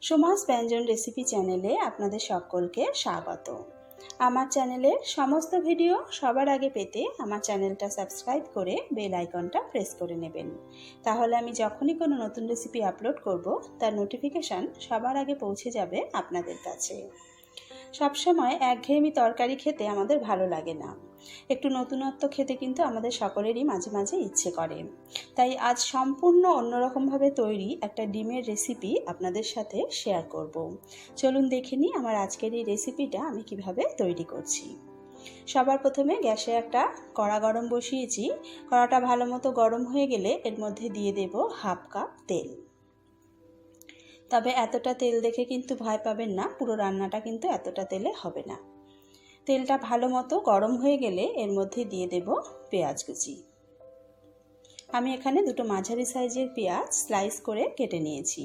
সুমাস ব্যঞ্জন রেসিপি চ্যানেলে আপনাদের সকলকে স্বাগত। আমার চ্যানেলের সমস্ত ভিডিও সবার আগে পেতে আমার চ্যানেলটা সাবস্ক্রাইব করে বেল আইকনটা প্রেস করে নেবেন। তাহলে আমি যখনই কোনো নতুন রেসিপি আপলোড করব তার নোটিফিকেশান সবার আগে পৌঁছে যাবে আপনাদের কাছে। সবসময় একঘেয়েমি তরকারি খেতে আমাদের ভালো লাগে না, একটু নতুনত্ব খেতে কিন্তু আমাদের সকলেরই মাঝে মাঝে ইচ্ছে করে। তাই আজ সম্পূর্ণ অন্যরকমভাবে তৈরি একটা ডিমের রেসিপি আপনাদের সাথে শেয়ার করব। চলুন দেখে নিই আমার আজকের এই রেসিপিটা আমি কিভাবে তৈরি করছি। সবার প্রথমে গ্যাসে একটা কড়া গরম বসিয়েছি। কড়াটা ভালো মতো গরম হয়ে গেলে এর মধ্যে দিয়ে দেব হাফ কাপ তেল। তবে এতটা তেল দেখে কিন্তু ভয় পাবেন না, পুরো রান্নাটা কিন্তু এতটা তেলে হবে না। তেলটা ভালো মতো গরম হয়ে গেলে এর মধ্যে দিয়ে দেব পেঁয়াজ কুচি। আমি এখানে দুটো মাঝারি সাইজের পেঁয়াজ স্লাইস করে কেটে নিয়েছি।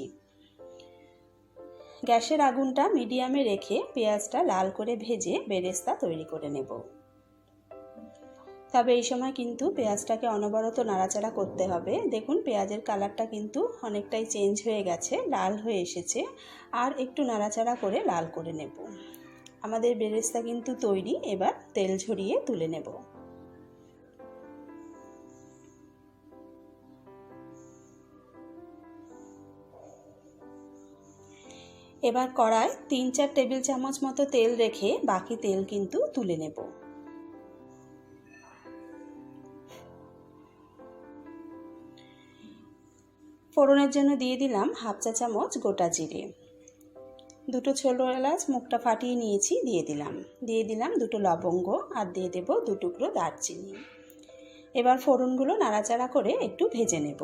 গ্যাসের আগুনটা মিডিয়ামে রেখে পেঁয়াজটা লাল করে ভেজে বেরেস্তা তৈরি করে নেব। তবে এই সময় কিন্তু পেঁয়াজটাকে অনবরত নাড়াচাড়া করতে হবে। দেখুন পেঁয়াজের কালারটা কিন্তু অনেকটাই চেঞ্জ হয়ে গেছে, লাল হয়ে এসেছে। আর একটু নাড়াচাড়া করে লাল করে নেব। আমাদের বেরেস্তা কিন্তু তৈরি। এবার তেল ঝরিয়ে তুলে নেব। এবার কড়ায় 3-4 টেবিল চামচ মতো তেল রেখে বাকি তেল কিন্তু তুলে নেব। ফোড়নের জন্য দিয়ে দিলাম হাফ চা চামচ গোটা জিরে, দুটো ছোট এলাচ মুখটা ফাটিয়ে নিয়েছি দিয়ে দিলাম দুটো লবঙ্গ, আর দিয়ে দেব 2 টুকরো দারচিনি। এবার ফোড়নগুলো নাড়াচাড়া করে একটু ভেজে নেব।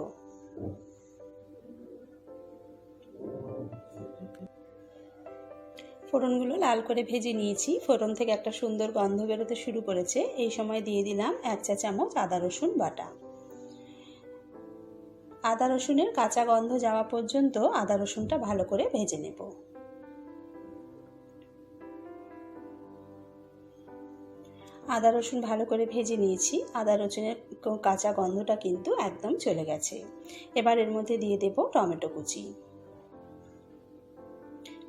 ফোড়নগুলো লাল করে ভেজে নিয়েছি। ফোড়ন থেকে একটা সুন্দর গন্ধ বেরোতে শুরু করেছে। এই সময় দিয়ে দিলাম 1 চা চামচ আদা রসুন বাটা। আদা রসুনের কাঁচা গন্ধ যাওয়া পর্যন্ত আদা রসুনটা ভালো করে ভেজে নেব। আদা রসুন ভালো করে ভেজে নিয়েছি। আদা রসুনের কাঁচা গন্ধটা কিন্তু একদম চলে গেছে। এবার এর মধ্যে দিয়ে দেব টমেটো কুচি।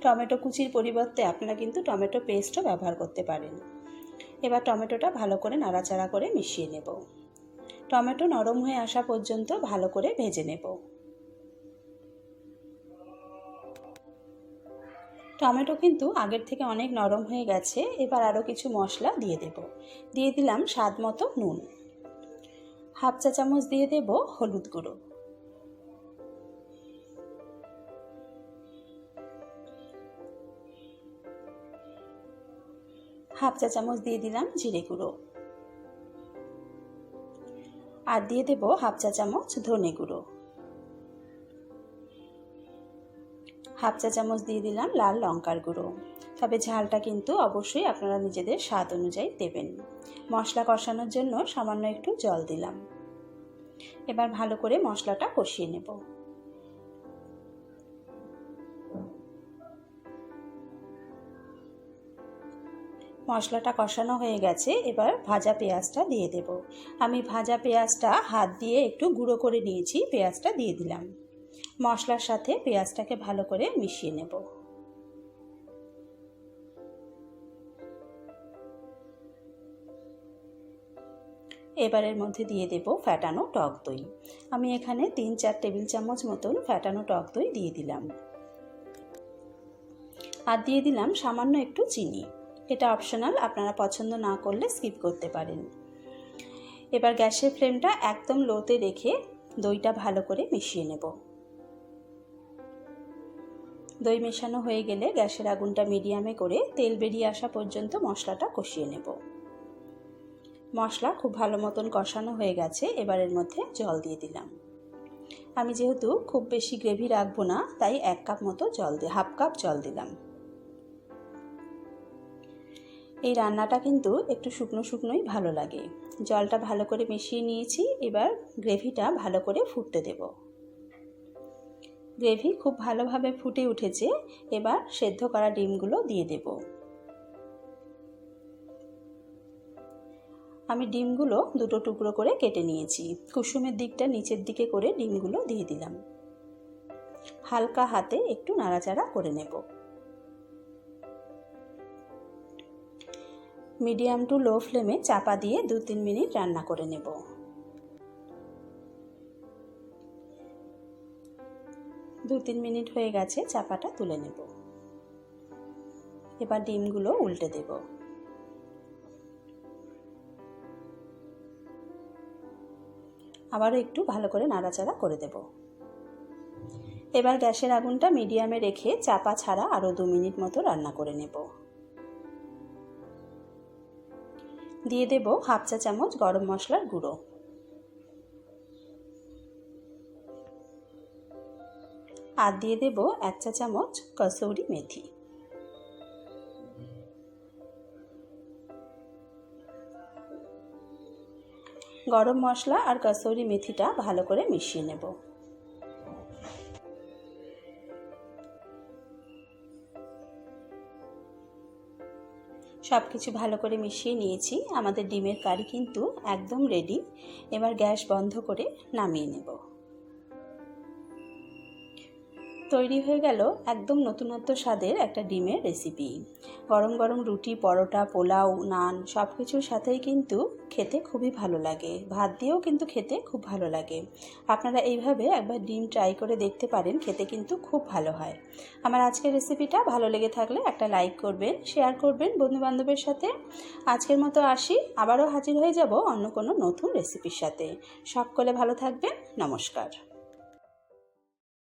টমেটো কুচির পরিবর্তে আপনারা কিন্তু টমেটো পেস্টও ব্যবহার করতে পারেন। এবার টমেটোটা ভালো করে নাড়াচাড়া করে মিশিয়ে নেব। টমেটো নরম হয়ে আসা পর্যন্ত ভালো করে ভেজে নেব। টমেটো কিন্তু আগের থেকে অনেক নরম হয়ে গেছে। এবার আরও কিছু মশলা দিয়ে দেব। দিয়ে দিলাম স্বাদ মতো নুন, হাফ চা চামচ দিয়ে দেব হলুদ গুঁড়ো, হাফ চা চামচ দিয়ে দিলাম জিরে গুঁড়ো, আর দিয়ে দেব হাফ চা চামচ ধনে গুঁড়ো, হাফ চা চামচ দিয়ে দিলাম লাল লঙ্কার গুঁড়ো। তবে ঝালটা কিন্তু অবশ্যই আপনারা নিজেদের স্বাদ অনুযায়ী দেবেন। মশলা কষানোর জন্য সামান্য একটু জল দিলাম। এবার ভালো করে মশলাটা কষিয়ে নেব। মশলাটা কষানো হয়ে গেছে। এবার ভাজা পেঁয়াজটা দিয়ে দেব। আমি ভাজা পেঁয়াজটা হাত দিয়ে একটু গুঁড়ো করে নিয়েছি, পেঁয়াজটা দিয়ে দিলাম। মশলার সাথে পেঁয়াজটাকে ভালো করে মিশিয়ে নেব। এবারের মধ্যে দিয়ে দেব ফ্যাটানো টক দই। আমি এখানে 3-4 টেবিল চামচ মতন ফ্যাটানো টক দই দিয়ে দিলাম। আর দিয়ে দিলাম সামান্য একটু চিনি। এটা অপশনাল, আপনারা পছন্দ না করলে স্কিপ করতে পারেন। এবার গ্যাসের ফ্লেমটা একদম লোতে রেখে দইটা ভালো করে মিশিয়ে নেব। দই মেশানো হয়ে গেলে গ্যাসের আগুনটা মিডিয়ামে করে তেল বেরিয়ে আসা পর্যন্ত মশলাটা কষিয়ে নেব। মশলা খুব ভালো মতন কষানো হয়ে গেছে। এবার এর মধ্যে জল দিয়ে দিলাম। আমি যেহেতু খুব বেশি গ্রেভি রাখবো না, তাই 1 কাপ মতো জল দিয়ে হাফ কাপ জল দিলাম। এই রান্নাটা কিন্তু একটু শুকনো শুকনোই ভালো লাগে। জলটা ভালো করে মিশিয়ে নিয়েছি। এবার গ্রেভিটা ভালো করে ফুটতে দেব। গ্রেভি খুব ভালোভাবে ফুটে উঠেছে। এবার সেদ্ধ করা ডিমগুলো দিয়ে দেব। আমি ডিমগুলো 2 টুকরো করে কেটে নিয়েছি। কুসুমের দিকটা নিচের দিকে করে ডিমগুলো দিয়ে দিলাম। হালকা হাতে একটু নাড়াচাড়া করে নেব। মিডিয়াম টু লো ফ্লেমে চাপা দিয়ে 2-3 মিনিট রান্না করে নেব। 2-3 মিনিট হয়ে গেছে, চাপাটা তুলে নেব। এবার ডিমগুলো উল্টে দেব। আবারও একটু ভালো করে নাড়াচাড়া করে দেব। এবার গ্যাসের আগুনটা মিডিয়ামে রেখে চাপা ছাড়া আরও 2 মিনিট মতো রান্না করে নেব। দিয়ে দেব হাফ চা চামচ গরম মশলার গুঁড়ো, আর দিয়ে দেব 1 চা চামচ কসুরি মেথি। গরম মশলা আর কসুরি মেথিটা ভালো করে মিশিয়ে নেব। সব কিছু ভালো করে মিশিয়ে নিয়েছি। আমাদের ডিমের কারি কিন্তু একদম রেডি। এবার গ্যাস বন্ধ করে নামিয়ে নেব। তৈরি হয়ে গেল একদম নতুনত্ব স্বাদের একটা ডিমের রেসিপি। গরম গরম রুটি, পরোটা, পোলাও, নান সব কিছুর সাথেই কিন্তু খেতে খুবই ভালো লাগে। ভাত দিয়েও কিন্তু খেতে খুব ভালো লাগে। আপনারা এইভাবে একবার ডিম ট্রাই করে দেখতে পারেন, খেতে কিন্তু খুব ভালো হয়। আমার আজকের রেসিপিটা ভালো লেগে থাকলে একটা লাইক করবেন, শেয়ার করবেন বন্ধুবান্ধবের সাথে। আজকের মতো আসি, আবারও হাজির হয়ে যাব অন্য কোনো নতুন রেসিপির সাথে। সকলে ভালো থাকবেন। নমস্কার।